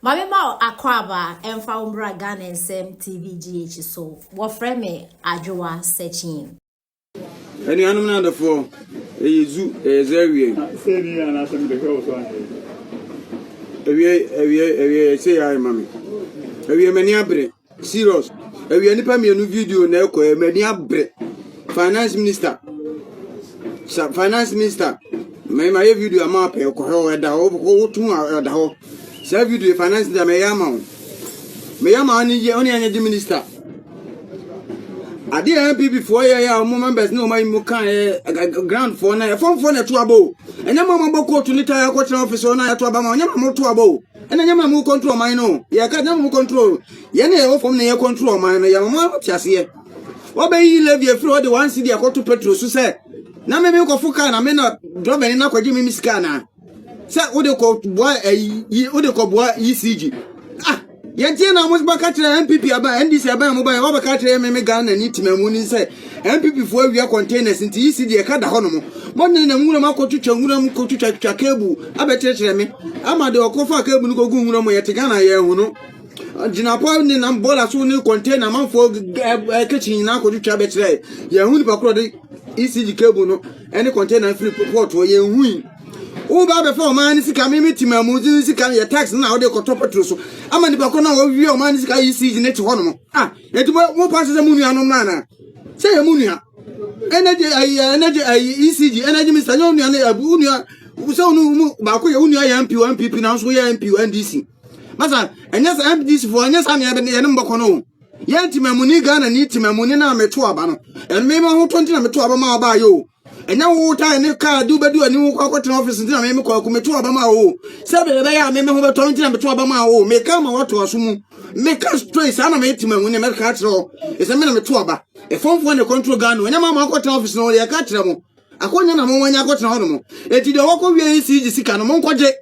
Mamma Aquaba and found Bragan and Sam TVGH so what frame me Ajoa searching. Any animal the four a zoo a zerian. Say, and I send the girls one. Say, I, mammy. Have you many abre? Serious. Have you any new video now? Many abre. Finance Minister. Finance Minister. My video a map or the whole 2 hours at the whole. Say video finance the Mayama. Mayama only any minister. I did NPP before ya members no my muka ground for na phone for na to abo. And your mamma go to little coach office on to abama nyama to abo. And nyama mu control mine no. Ya ka nyama mu control. Ye na from na control mine ya mama tiase. What be you levy free the one city to petrol so say. Na me go fuka na me na drop any na kwaji me miska na. Say wo de ko boy wo de ko boy ECG. Ah Yanti na must back at NPP about NDC about mobile over country me Ghana need to me say NPP for we are containers into ECD kada hono mo na ngura makotu changura mu kotu chakebu abetere me ama de okofa kebu no gogu ngura mo yete Ghana ye hu no jinapo ni na bola so ni container manfo kitchen na kotu chabetere ye hu ni pakro de ECD kebu no any container free port ye hu Uba before man sika me tima muzi sika ya tax na ode ko topetrol so ama ni bako na owi o man sika ECG net hono mo eti mo pass se munu anom na say munu a energy ECG energy minister no nu na abu nu so nu bako ya unu ya MP NPP na so ya MP NDC masa enya sa NDC for enya sa me ye ne mbako no ya tima muni Ghana ni tima muni na meto aba no en me ma ho 20 na meto aba ma aba yo enya wo ta ne ka du bedu ani wo kwa kwatena office ntina me kwa kumetu abama wo sebe be ya me ho beto ntina metu abama wo me ka ma wato asumu me ka stress ana me tima mu ne me ka tro ese me na metu aba e fonfo ne control Ghana enya ma kwatena office no ya ka tira mo akonya na mo wanya kwatena hono mo eti de woko wie ECG sika no mo nkwaje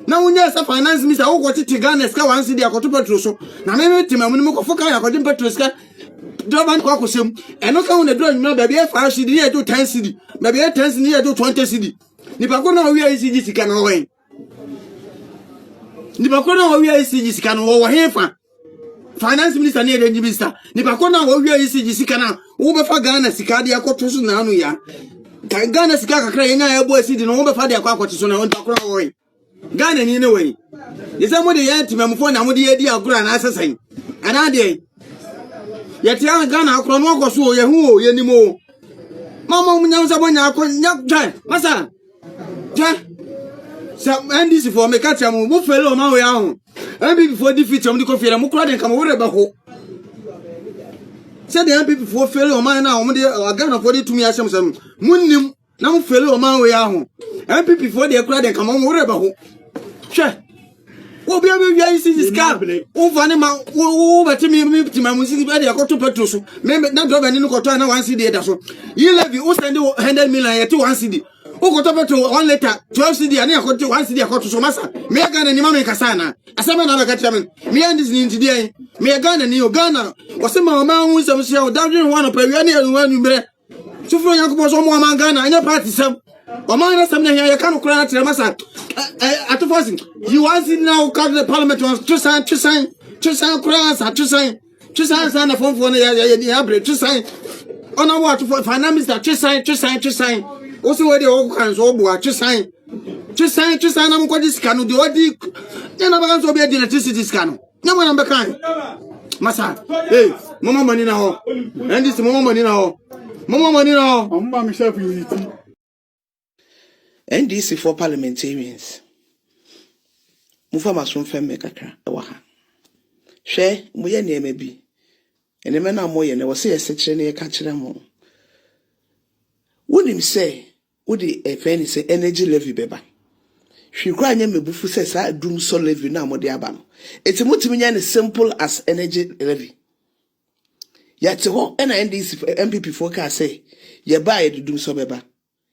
na unya sa finance minister wo kwati Ghana ska wan cedi akoto petrol so na me tima mu ne mo kofoka ya akoto petrol ska Doban kwa kusem eno ka wona dro nyuma baby e 5 cedi ye do 10 cedi baby e 10 cedi ye do 20 cedi nipa ko na wi ECG sika no wen nipa ko na wi ECG sika no wo hefa finance minister ne de minister nipa ko na wi ECG sika na wo be fa Ghana sika de akoto so na anu ya Ghana sika kakra ye nya ye bo ECG no wo be fa de akoto so na wo nipa ko na wen Ghana ni ne wen yesa mo de ye timamfo na mo de ye di agura na asesan ana de yeti an Ghana akro no akoso ye hu ye nimo mama munya nsa bonya akonya dwan masa dwan sa NDC for me katia mu fele o ma we ahun NPP for defeat am di ko fele mu kura den kam wo reba ho se de NPP for fele o ma na o de Ghana for de tumi asem sam munnim na mu fele o ma we ahun NPP for de kura den kam wo reba ho hwe wo bia be wia isi ska wo fane ma wo betimi tima musiki be de akoto petrol so me na driver ni ko to na 1 cedi da so yi levy wo send 100 million yet 1 cedi wo ko to petrol 1 liter 12 cedi ani akoto 1 cedi akoto so masa me Ghana ni ma me kasa na asema na ka tira me andis ni ntidi ai me Ghana ni o Ghana wo se ma hu sam sia o dawdwen ho no pa wia ni anu mbre sufro yankopo so mo ma Ghana anya party sam o ma na sam na ya ka no kura na tira masa at first you want to now cut the parliament was to sign cross to sign na phone for ya break to sign on our what for finance minister to sign also where the can so bo to sign am ko dis kanu de odi na ba so be the electricity scan na mo na be kan masa mama money na ho and this mama money na ho mama me chef unity NDC for parliamentarians. Mufa masun femme kakra ewa ha. Hwe moye ne bi. Ene me na moye ne wo se yesekire ne ka kire mo. Wonim se wodi efeni se energy levy beba. Hwe kwa anya mebufu se sa dum so levy na mode aba no. Eti mutimi nya ne simple as energy levy. Yate ho na NDC NPP for ka say ye ba ye dum so beba.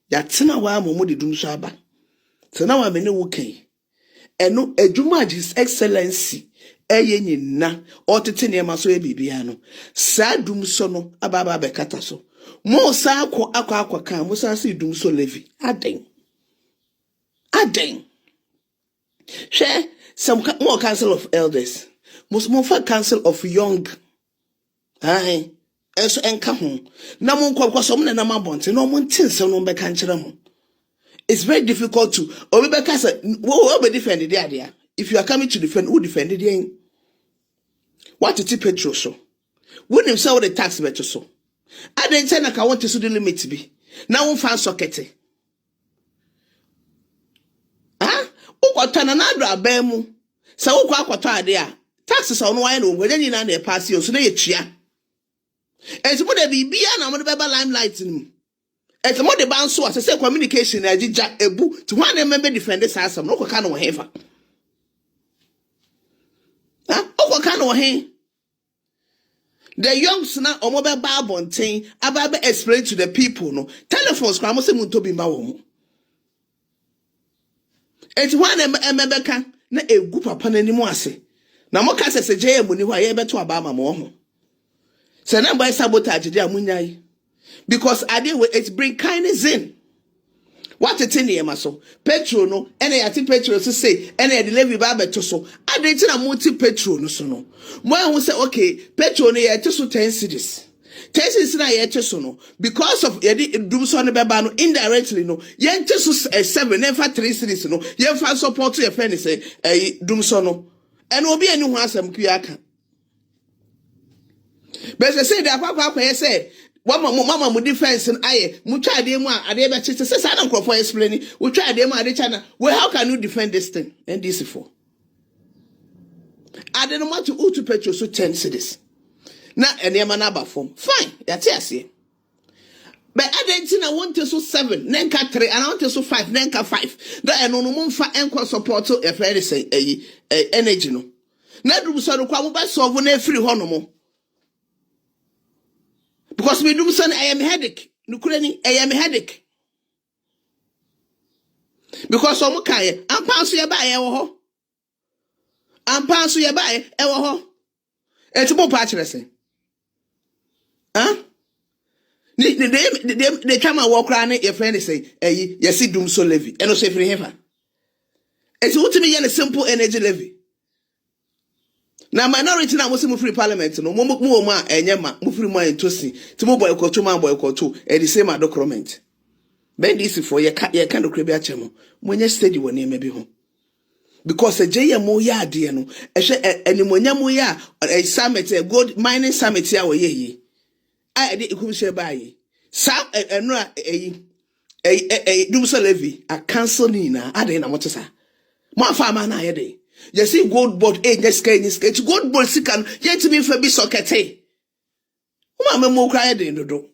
Ya tena wa mo de dum so aba tena wa me ne wo kan eno adwuma His Excellency eye nyina otete ne ma so e bibia no sa dum so no aba be kata so mo sa akwa kan mo sa se dum so levy aden hwe some more council of elders, most more council of young. Aye, eso enka ho. Na mo nkwa so mo na ma bonte, no mo ntinse no be ka nkyere mo. It's very difficult to Obibeka say, "Wo be defend the idea. If you are coming to defend, who defend the what is petrol so? When him say the tax better so. I didn't say I want to so the limit be. Now one fan socket. Ah? Ukwata na nadra abemu. Sa ukwa akwata ade a. Taxes on why no when you na na pass you so na ye tua. Enti mo de bibia na mo de beba limelight nim. Enti mo de ban so say communication na agija ebu to one member defend this asem no kwaka no hefa. Ah? Okwaka no he. The youngs na omo be ba bonten aba be explain to the people no. Telephones kwa mo se mun to bi ma wo mo. Enti one member kan na egu papa na nimu ase. Na mo ka se JM ni ho a ye beto aba ma mo ho. So now by sabotage they are munyai. Because it bring kindness in. What it in here, so petrol no, any ati petrol to say, any the levy barber to so. I didn't a multi petrol no so no. More who say okay, petrol no yet so 10 cities. 10 cities na yet so no. Because of yedi do so no beba no indirectly no. Yen so 7 never 3 cities no. Yen fa support to your friend say dum so no. And obi anu ho asem kuaka. But they say that papa say mama mu defense and aye mu try dem a ade be chite say na crop explain we try dem a ade chana well how can you defend this thing NDC for I don't want to petrol so 10 cities na enema na ba form fine yati ase but I didn't want to so 7 nenka 3 and I want to so 5 nenka 5 that eno no mfa enko support to e friend say energy no na dum so no kwa mo ba solve na free ho no mo. Because we do son, I am headache. Nukureni, I am headache. Because some kaya, I'm passing your buy, I'm passing your buy, it's a more patch lesson. Huh? They come and walk around your friend and say, hey, you see, doom so levy, and no say for heaven. It's what to me a simple energy levy. Now minority na mo free parliament no mo ma enyema mo free mo entosi ti mo boycott man boycott e the same document ben this for ye kind of krebi achemo mo nya steady woni me bi ho because JM mo ya ade no e hwe animonyam mo ya summit gold mining summit ya wo ye yi I dey ikum she baye sa eno dum so levy a cancel ni na ade na mo tesa mo afa ma na ye dey. You see gold board gold board sikan yet me for be socket. Mama mo cry de no do.